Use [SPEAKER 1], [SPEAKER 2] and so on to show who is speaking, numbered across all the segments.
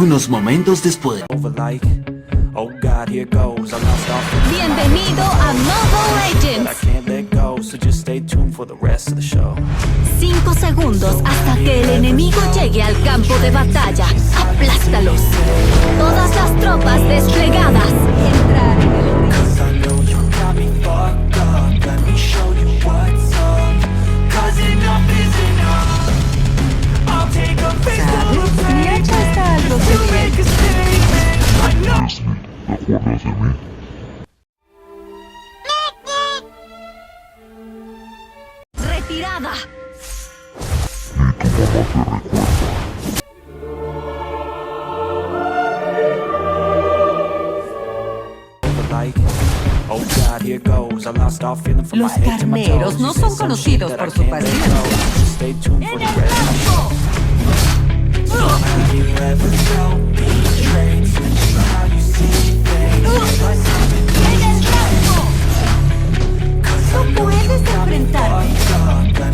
[SPEAKER 1] Unos momentos después.
[SPEAKER 2] Bienvenido a Modo Ranks. 5 segundos hasta que el enemigo llegue al campo de batalla. Aplástalos. Todas las tropas desplegadas. Entrar en el ¿sabes? Mi hacha está algo bien.
[SPEAKER 3] ¿Te acuerdas de mí?
[SPEAKER 2] Retirada.
[SPEAKER 3] Y tu mamá te recuerda.
[SPEAKER 4] Los carneros no son conocidos por su paciencia.
[SPEAKER 2] ¡En el campo! ¡No puedes enfrentarme! ¡Abran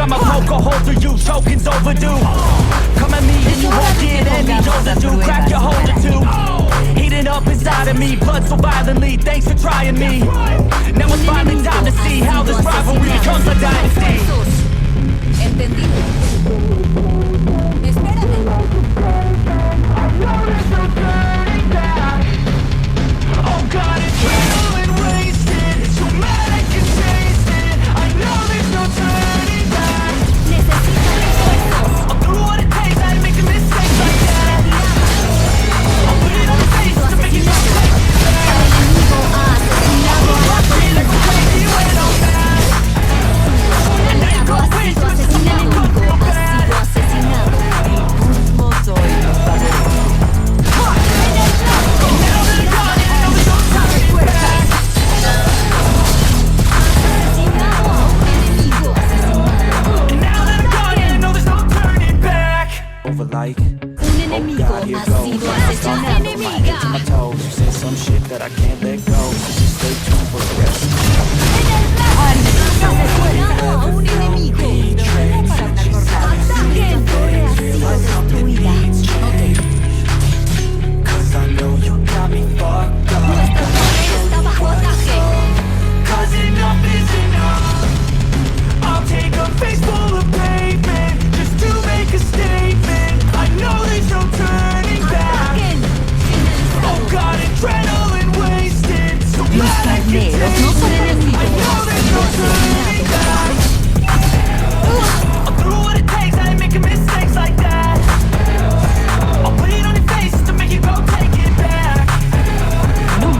[SPEAKER 5] I'ma poke a hole through you, choking's overdue. Come at me and you won't get any overdue. Crack your hold or two. Heating up inside of me, blood so violently. Thanks for trying me. Now it's finally time to see how this rivalry becomes a dynasty.
[SPEAKER 2] Entendido. Espérate.
[SPEAKER 5] Oh God, it's real and wasted. So mad I can taste it. I know there's no turning back.
[SPEAKER 2] Necesito refuerzos.
[SPEAKER 5] I'll do what it takes, I make a mistake like that. I'll put it on the face to make it go take it back.
[SPEAKER 2] El enemigo ha asesinado a la
[SPEAKER 5] Feel like crazy when I'm mad. And now you go wish you was just a little
[SPEAKER 2] enemigo
[SPEAKER 5] real
[SPEAKER 2] ha
[SPEAKER 5] bad.
[SPEAKER 2] sido asesinado.
[SPEAKER 4] No soy los padres.
[SPEAKER 5] Now that I'm gone, I know there's no turning back.
[SPEAKER 2] Asesinado a un enemigo.
[SPEAKER 5] Now that I'm gone, I know there's no turning back.
[SPEAKER 2] Un enemigo ha sido asesinado. Enemiga. Asesinado a un enemigo. Ataquen. Torre ha sido destruida. Nuestra torre está bajo ataque.
[SPEAKER 5] I'll take a face full of pavement just to make a statement. I know there's no turning back.
[SPEAKER 2] Ataquen.
[SPEAKER 5] Oh God, adrenaline wasted. So
[SPEAKER 4] Los
[SPEAKER 5] mad I can
[SPEAKER 4] carneros
[SPEAKER 5] taste
[SPEAKER 4] no son
[SPEAKER 5] it.
[SPEAKER 4] enemigos.
[SPEAKER 5] I know there's no turning back. I'll do what it takes, I ain't making mistakes like that. I'll put it on your face to make you go take it back.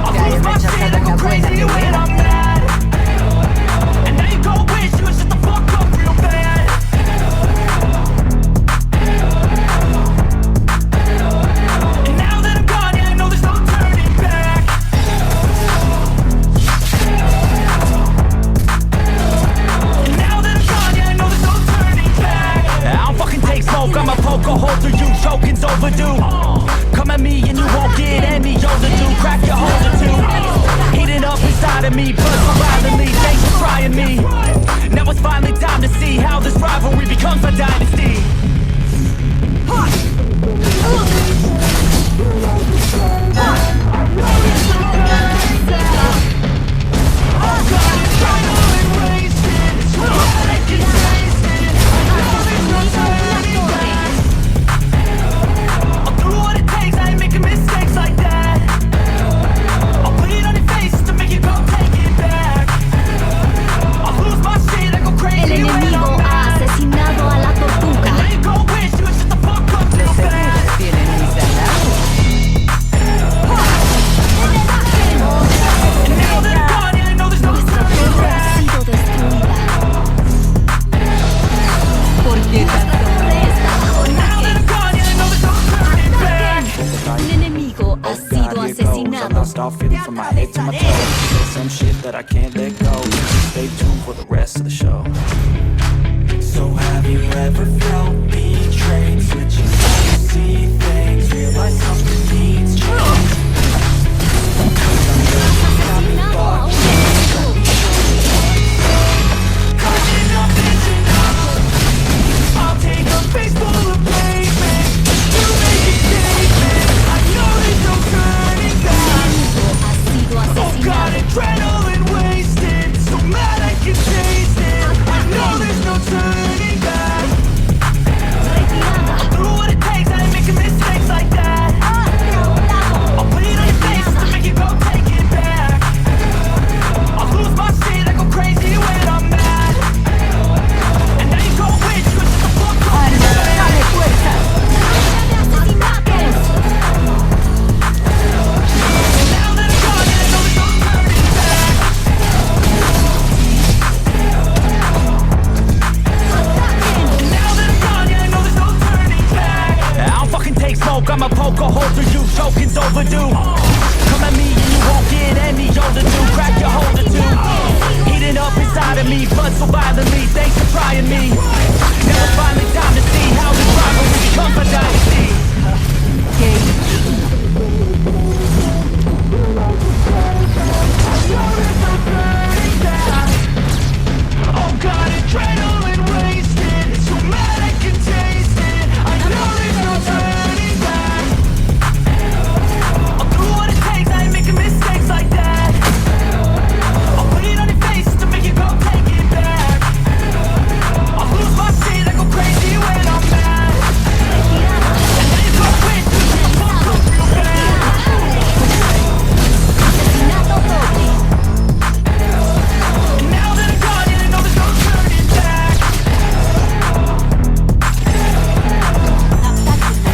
[SPEAKER 5] I'll
[SPEAKER 4] Nunca he
[SPEAKER 5] lose my shit, I
[SPEAKER 4] rechazado
[SPEAKER 5] go
[SPEAKER 4] una buena
[SPEAKER 5] crazy when
[SPEAKER 4] pelea.
[SPEAKER 5] I'm mad. And now you go wish you was just the fuck up real bad. And now that I'm gone, yeah, I know there's no turning back. And now that I'm gone, yeah, I know there's no turning back. I don't fucking take smoke, I'ma poke a hole through you, choking's overdue. Come at me and you won't get any older, dude. Crack your hold or two. Heating up inside of me, blood so violently. Thanks for trying me. Now it's finally time to see how this rivalry becomes a dynasty. I'll do what it takes, I ain't making mistakes like that. I'll put it on your face to make you go take it back. goes. So stay tuned for the rest of the show.
[SPEAKER 1] So have you ever felt betrayed? Switches how you see things, realize something needs change.
[SPEAKER 2] Asesinado a un enemigo.
[SPEAKER 1] Cause enough is enough. I'll take a face full of pavement to make a statement. I know there's no turning back.
[SPEAKER 2] Ha sido
[SPEAKER 1] Oh God,
[SPEAKER 2] asesinado.
[SPEAKER 1] adrenaline wasted, so mad I can taste it. I know there's no turning back.
[SPEAKER 2] Retirada.
[SPEAKER 1] Through what it takes, I ain't making mistakes like that. I'll put it on your face just to make you go take it back. I'll lose my shit, I go crazy when I'm mad. And now you go with you, it's just a fuck up.
[SPEAKER 4] ¡Dale fuerza!
[SPEAKER 2] Asesinatos.
[SPEAKER 1] Now that I'm gone, I know there's no turning back. Now that I'm gone, I know there's no turning back.
[SPEAKER 5] I don't fucking take smoke, I'ma poke a hole through you, choking's overdue. Come at me and you won't get any older, dude. Crack your holder too. Heating up inside of me, blood so violently. Thanks for trying me. Now it's finally time to see how this rivalry becomes a dynasty.
[SPEAKER 1] Oh God, adrenaline wasted, so mad I can taste it. I know there's no turning back. I'll do what it takes, I ain't making mistakes like that. I'll put it on your face to make you go take it back. I'll lose my shit, I go crazy when I'm mad. And then you go with me, the fuck up real bad.
[SPEAKER 2] Asesinato doble.
[SPEAKER 1] And now that I'm gone, I know there's no turning back.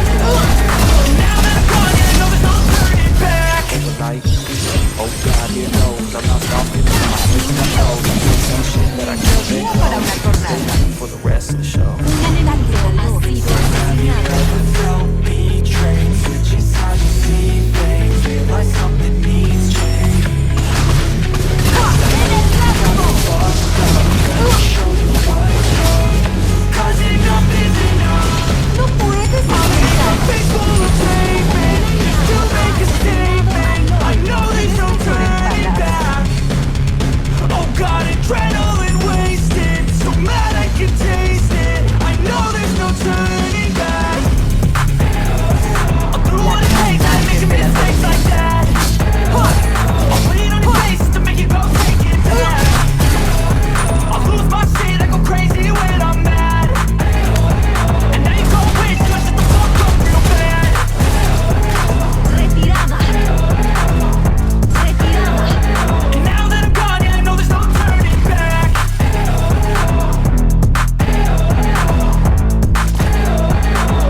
[SPEAKER 1] Now that I'm gone, I know there's no turning back.
[SPEAKER 5] Like, oh God, you knows I'm not stopping my head to my toes. I'm doing some shit that I can't
[SPEAKER 4] Día
[SPEAKER 5] let
[SPEAKER 4] para
[SPEAKER 5] go.
[SPEAKER 4] una jornada.
[SPEAKER 5] For the rest of the show.
[SPEAKER 2] Un enemigo ha sido asesinado.
[SPEAKER 1] Felt betrayed, switches how you see things, realize something needs change. Cause enough is enough.
[SPEAKER 2] No puedes avanzar.
[SPEAKER 1] Face full of pavement, just to make a statement. I know there's no turning back. Oh God, adrenaline wasted, so mad I can taste it. I know there's no turning back. I'll do what it takes, I ain't making mistakes like that. I'll put it on your face to make you go take it back. I'll lose my shit, I go crazy when I'm mad. And now you go with you, shut the fuck up real bad.
[SPEAKER 2] Retirada. Retirada.
[SPEAKER 1] And now that I'm gone, I know there's no turning back.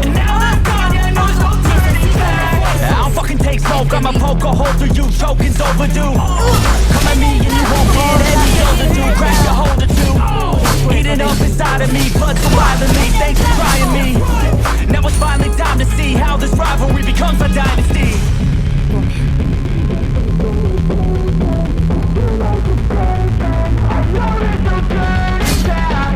[SPEAKER 1] And now that I'm gone, I know there's no turning back.
[SPEAKER 5] I don't fucking take smoke, I'ma poke a hole through you, choking's overdue. Come at me and you won't get any older, dude. Crack your holder too. Heating up inside of me, blood so violently. Thanks for trying me. Now it's finally time to see how this rivalry becomes a dynasty.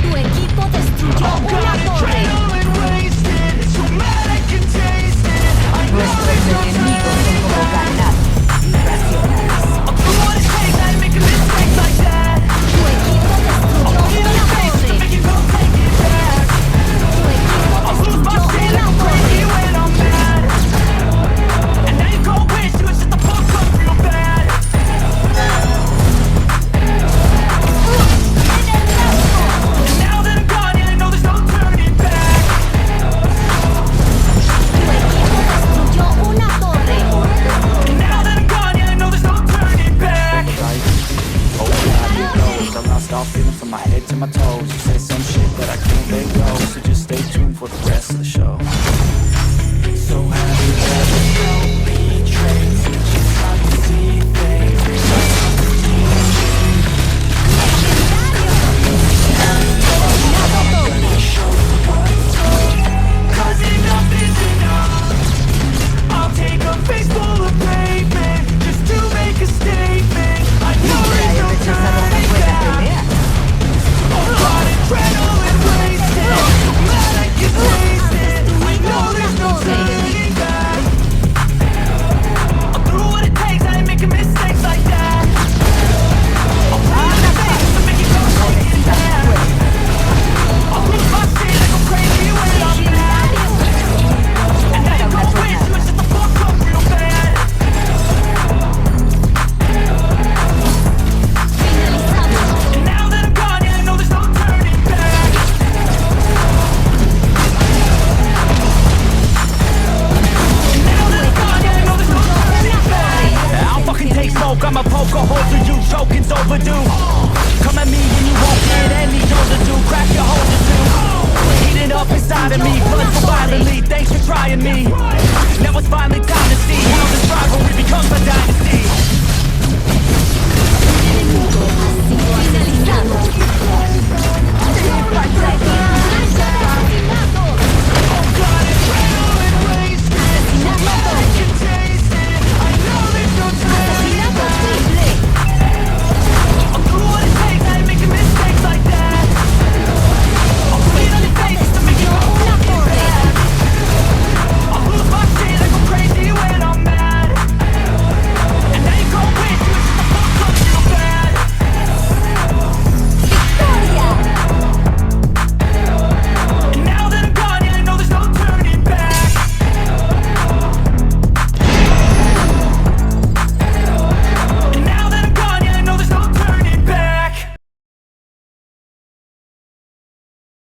[SPEAKER 2] Tu equipo destruyó una torre.
[SPEAKER 1] Adrenaline wasted, so mad I can taste it. I know
[SPEAKER 4] Nuestros
[SPEAKER 1] there's no
[SPEAKER 4] enemigos son
[SPEAKER 1] turning
[SPEAKER 4] como
[SPEAKER 1] back.
[SPEAKER 4] ganados irracionales.
[SPEAKER 1] I'll do what it takes, I ain't making mistakes like that.
[SPEAKER 2] Tu equipo destruyó
[SPEAKER 1] Put it on
[SPEAKER 2] una
[SPEAKER 1] your face to
[SPEAKER 2] torre.
[SPEAKER 1] make you go take it back.
[SPEAKER 2] Tu equipo
[SPEAKER 1] I'll lose my
[SPEAKER 2] destruyó
[SPEAKER 1] shit, I
[SPEAKER 2] una
[SPEAKER 1] go crazy
[SPEAKER 2] torre.
[SPEAKER 1] when I'm mad. And now you go with you, shut the fuck up real bad. And now that I'm gone, I know there's no turning back.
[SPEAKER 2] Tu equipo destruyó una torre.
[SPEAKER 1] And now that I'm gone, I know there's no turning back.
[SPEAKER 5] Right? Oh God, you knows I'm not stop feeling from my head to my toes. You say some shit that I can't let go, so just stay tuned for the rest of the show.
[SPEAKER 1] So have you ever felt betrayed? Switches how you see things, realize something needs change.
[SPEAKER 2] Asesinato doble.
[SPEAKER 1] Show you what's up. Cause enough is enough. I'll take a face full of pavement just to make a statement. I know
[SPEAKER 4] Hilda,
[SPEAKER 1] there's
[SPEAKER 4] he
[SPEAKER 1] no
[SPEAKER 4] rechazado una
[SPEAKER 1] turning
[SPEAKER 4] prueba
[SPEAKER 5] inside of me. Blood so violently, thanks for trying me. Now it's finally time to see how this rivalry becomes a dynasty.
[SPEAKER 2] El enemigo